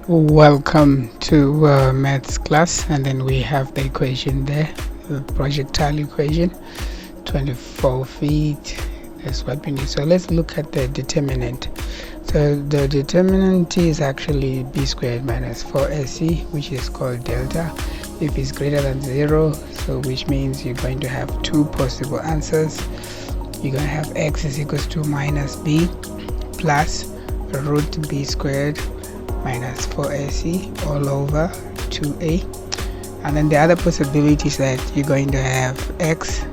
Welcome to maths class, and then we have the equation there, the projectile equation, 24 feet. That's what we need. So let's look at the determinant. So the determinant is actually b squared minus 4ac, which is called delta. If it's greater than 0, so which means you're going to have two possible answers. You're going to have x is equals to minus b plus root b squared minus 4ac all over 2a, and then the other possibility is that you're going to have x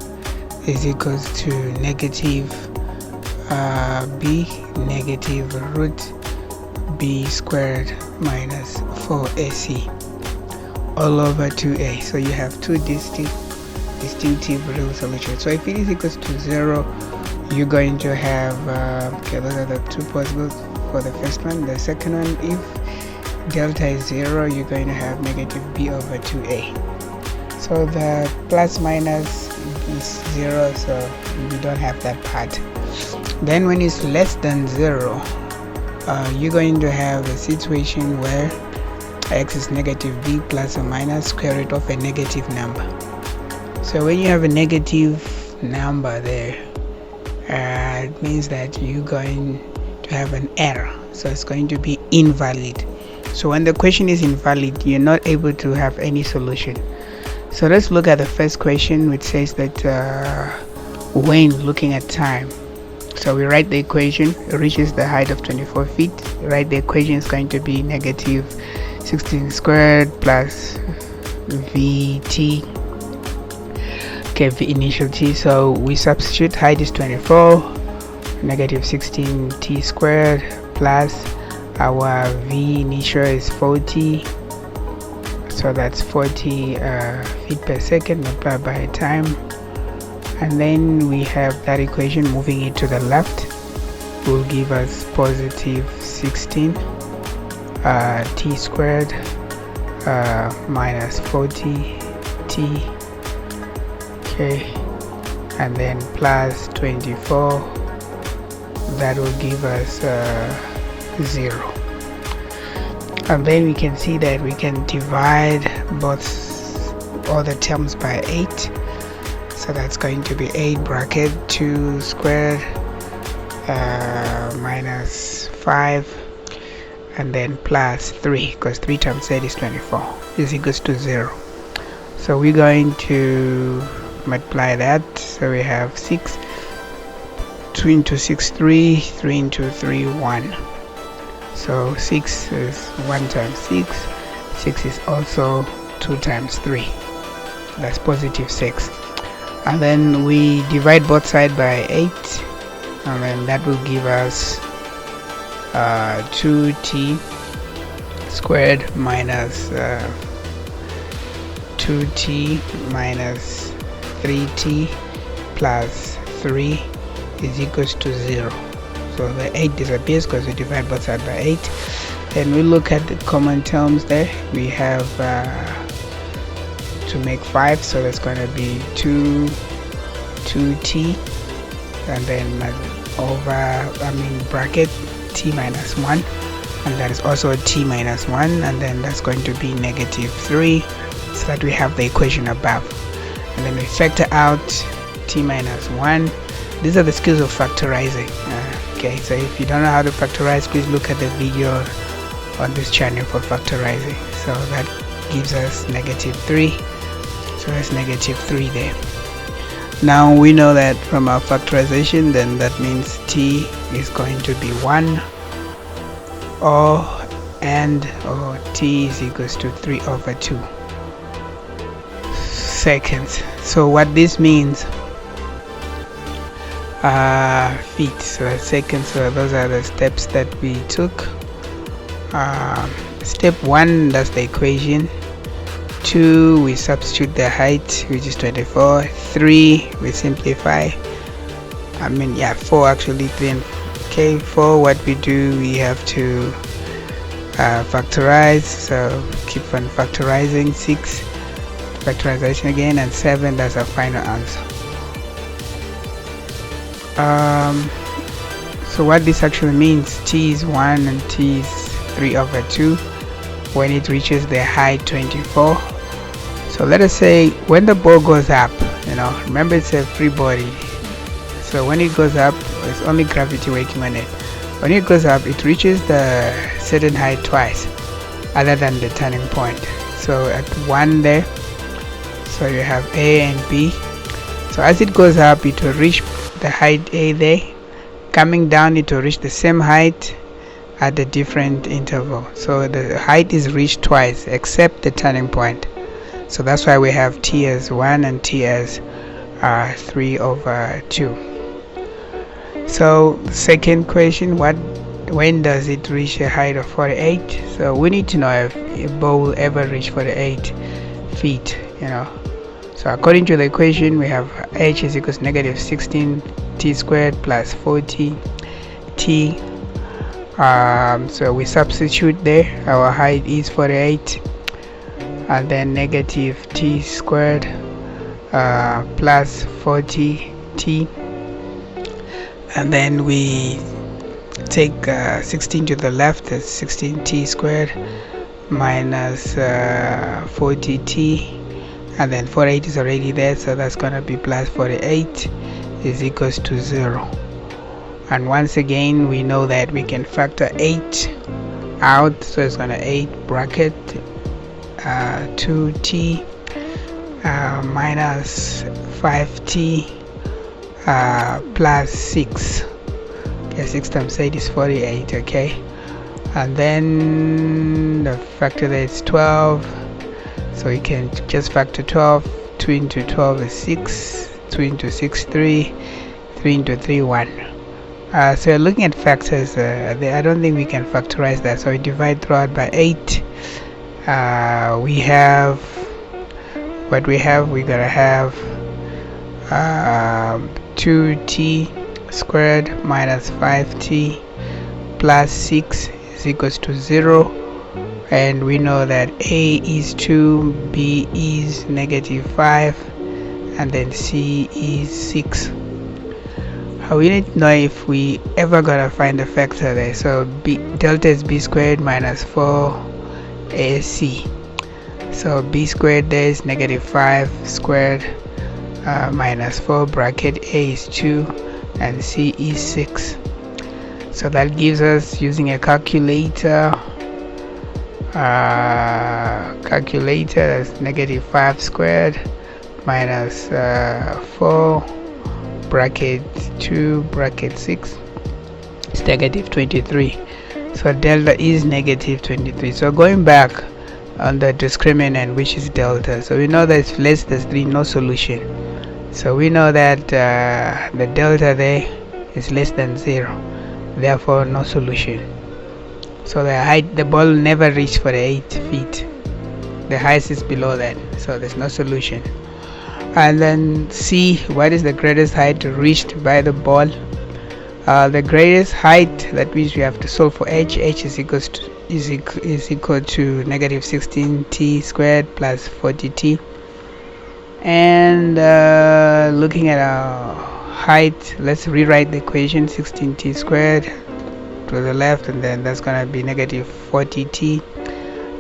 is equals to negative b negative root b squared minus 4ac all over 2a. So you have two distinctive real solutions. So if it is equals to 0, you're going to have okay, those are the two possible for the first one. The second one, if delta is 0, you're going to have negative b over 2a. So the plus minus is 0, so we don't have that part. Then when it's less than 0, you're going to have a situation where x is negative b plus or minus square root of a negative number. So when you have a negative number there, it means that you're going to have an error, so it's going to be invalid. So when the question is invalid, you're not able to have any solution. So let's look at the first question, which says that when looking at time, so we write the equation. It reaches the height of 24 feet. Right, the equation is going to be negative 16 squared plus vt. Okay, the initial t, so we substitute height is 24, negative 16t squared plus our v initial is 40, so that's 40 feet per second multiplied by time, and then we have that equation. Moving it to the left will give us positive 16 t squared minus 40 t, okay, and then plus 24, that will give us 0. And then we can see that we can divide all the terms by 8, so that's going to be 8 bracket 2 squared minus 5, and then plus 3, because 3 times 8 is 24, is equals to 0. So we're going to multiply that. So we have 6, 2 into 6 3, 3 into 3 1. So 6 is 1 times 6, 6 is also 2 times 3, that's positive 6. And then we divide both sides by 8, and then that will give us 2t squared minus 2t minus 3t plus 3 is equals to 0. So the 8 disappears because we divide both sides by 8. Then we look at the common terms there. We have to make 5, so that's going to be 2t, and then bracket t minus 1, and that is also t minus 1, and then that's going to be negative 3, so that we have the equation above. And then we factor out t minus 1. These are the skills of factorizing. Okay, so if you don't know how to factorize, please look at the video on this channel for factorizing. So that gives us negative 3, so that's negative 3 there. Now we know that from our factorization, then that means t is going to be 1, or t is equals to 3 over 2 seconds. So what this means, feet, so that's seconds. So those are the steps that we took. Step 1, that's the equation. 2, we substitute the height, which is 24. 3, we simplify. 4 actually, 3 and okay. 4, what we do, we have to factorize, so keep on factorizing. 6, factorization again, and 7, that's our final answer. So what this actually means, t is 1 and t is 3 over 2. when it reaches the height 24. So let us say when the ball goes up, remember it's a free body, so when it goes up it's only gravity working on it. When it goes up, it reaches the certain height twice other than the turning point. So at 1 there, so you have A and B. So as it goes up, it will reach the height A there. Coming down, it will reach the same height at a different interval. So the height is reached twice except the turning point. So that's why we have T as 1 and T as 3/2. So the second question, when does it reach a height of 48? So we need to know if a ball will ever reach 48 feet, So according to the equation, we have h is equals to negative 16 t squared plus 40 t. So we substitute there, our height is 48, and then negative t squared plus 40 t, and then we take 16 to the left, that's 16t squared minus 40t, and then 48 is already there, so that's gonna be plus 48 is equals to 0. And once again, we know that we can factor 8 out, so it's gonna 8 bracket 2t minus 5t plus 6. Okay, 6 times 8 is 48. Okay, and then the factor there is 12, so you can just factor 12. 2 into 12 is 6, 2 into 6 3, 3 into 3 1. So you're looking at factors, I don't think we can factorize that, so we divide throughout by 8. We have what we have. We're gonna have 2t squared minus 5t plus 6 is equals to 0, and we know that a is 2, b is negative 5, and then c is 6. We need to know if we ever gonna find the factor there. So delta is b squared minus 4ac. So b squared there is negative 5 squared minus 4 bracket a is 2 and c is 6. So that gives us, using a calculator, that's negative 5 squared minus 4 bracket 2 bracket 6 is negative 23. So delta is negative 23. So going back on the discriminant, which is delta, so we know that it's less than 3, no solution. So we know that the delta there is less than 0, therefore no solution. So the height, the ball never reached 48 feet, the highest is below that, so there's no solution. And then C, what is the greatest height reached by the ball? The greatest height, that means we have to solve for h. H is equal to negative 16t squared plus 40t. And looking at our height, let's rewrite the equation. 16t squared to the left, and then that's gonna be negative 40t,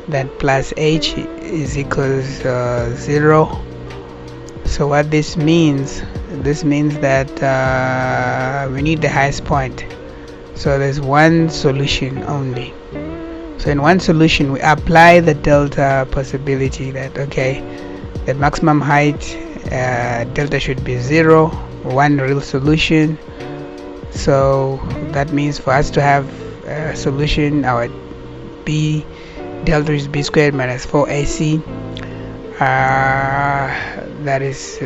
then plus h is equals 0. So what this means that we need the highest point, so there's one solution only. So in one solution we apply the delta possibility, that okay, the maximum height delta should be 0, one real solution. So that means for us to have a solution, our b delta is b squared minus 4ac. That is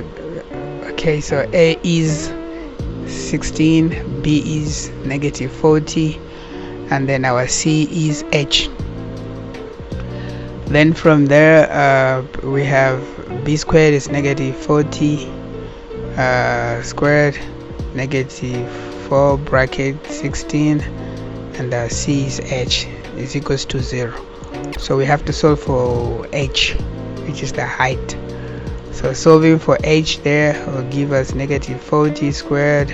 okay, so a is 16, b is negative 40, and then our c is h. Then from there we have b squared is negative 40 squared negative 4 bracket 16, and c is h is equals to 0. So we have to solve for h, which is the height. So solving for h there will give us negative 40 squared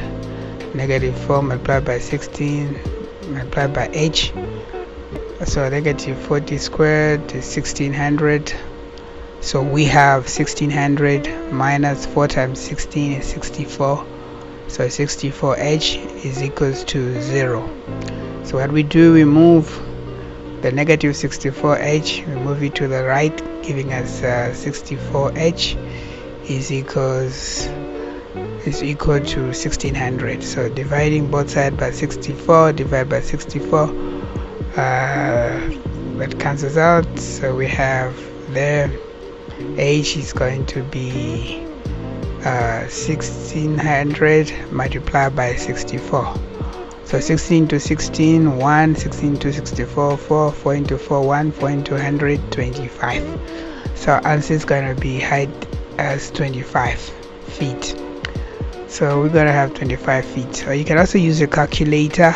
negative 4 multiplied by 16 multiplied by h So negative 40 squared is 1600. So we have 1600 minus 4 times 16 is 64. So 64h is equals to 0. So what we do, we move the negative 64h, we move it to the right, giving us 64h is equal to 1600. So dividing both sides by 64, divide by 64, that cancels out. So we have there h is going to be 1600 multiplied by 64. So 16 to 16, 1, 16 to 64, 4, 4 into 4, 1, 4 into 100, 25. So our answer is going to be height as 25 feet. So we're going to have 25 feet. So you can also use a calculator.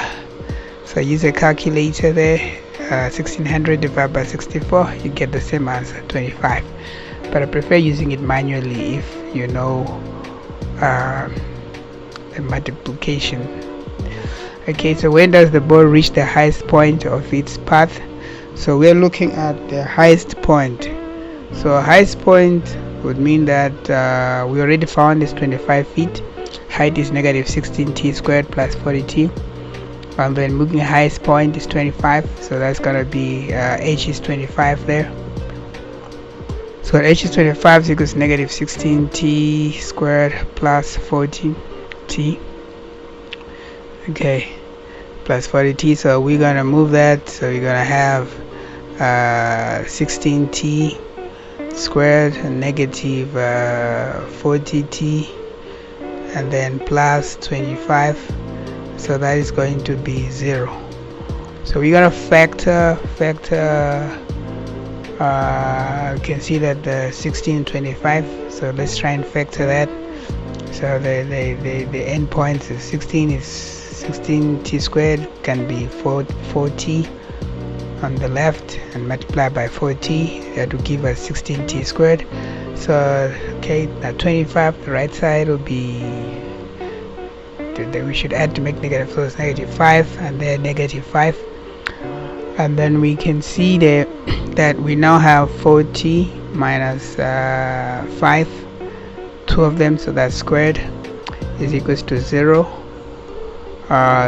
So use a calculator there. 1600 divided by 64, you get the same answer, 25. But I prefer using it manually if you know the multiplication. Okay, so when does the ball reach the highest point of its path? So we're looking at the highest point. So highest point would mean that we already found is 25 feet. Height is negative 16t squared plus 40t. And then moving highest point is 25. So that's going to be h is 25 there. So h is 25 equals negative 16t squared plus 40t. Okay, plus 40t. So we're gonna move that. So we're gonna have 16t squared and negative 40t, and then plus 25. So that is going to be 0. So we're gonna factor. You can see that the 16 25. So let's try and factor that. So the end point is 16 is 16t squared, can be 4t on the left, and multiply by 4t, that will give us 16t squared. So okay, now 25, the right side will be, we should add to make negative, so it's negative 5, and then negative 5. And then we can see there that we now have 4t minus 5, two of them, so that's squared is equals to 0.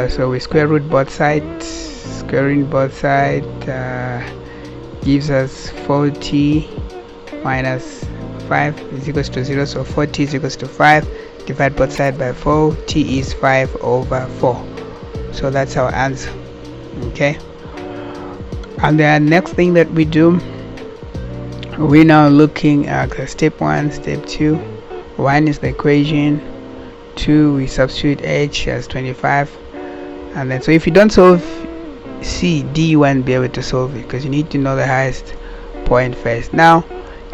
So we square root both sides. Squaring both sides gives us 4t minus 5 is equals to 0. So 4t is equals to 5. Divide both sides by 4. T is 5 over 4. So that's our answer. Okay. And the next thing that we do, we're now looking at step 1, step 2. 1 is the equation. 2, we substitute h as 25, and then so if you don't solve C, D, you won't be able to solve it because you need to know the highest point first. Now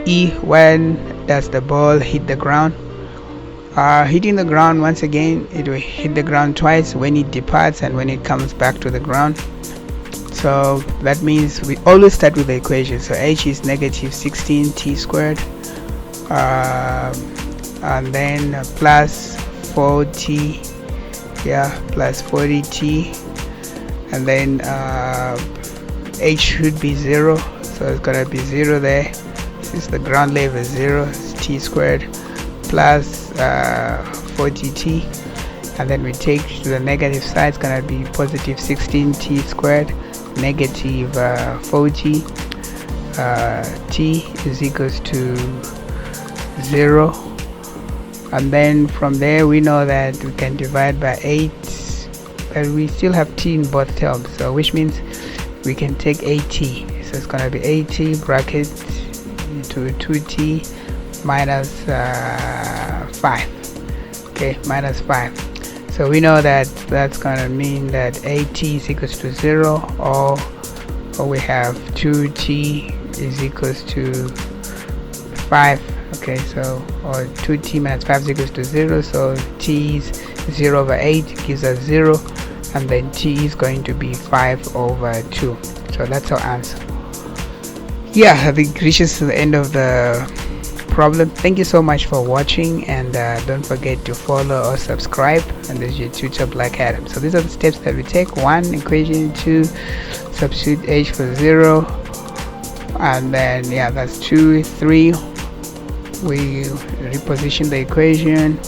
E, when does the ball hit the ground? Hitting the ground, once again it will hit the ground twice, when it departs and when it comes back to the ground. So that means we always start with the equation. So h is negative 16t squared, and then plus 4t, plus 40t, and then h should be 0, so it's gonna be 0 there. Since the ground level is 0, it's t squared plus 40t, and then we take to the negative side, it's gonna be positive 16t squared negative 40, t is equals to 0. And then from there we know that we can divide by 8, but we still have t in both terms, so which means we can take 80. So it's going to be 80 bracket to 2t minus 5. Okay, minus 5. So we know that that's going to mean that 80 is equals to 0, or we have 2t is equals to 5. Okay, so or 2t minus 5 is equals to 0, so t is 0 over 8 gives us 0, and then t is going to be 5 over 2. So that's our answer. Yeah, I think it reaches to the end of the problem. Thank you so much for watching, and don't forget to follow or subscribe. And this is your tutor Black Adam. So these are the steps that we take. 1, equation. 2, substitute h for 0, and then yeah, that's 2. 3, we reposition the equation,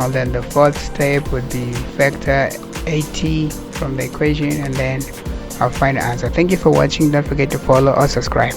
and then the 4th step would be factor 80 from the equation, and then I'll find the answer. Thank you for watching. Don't forget to follow or subscribe.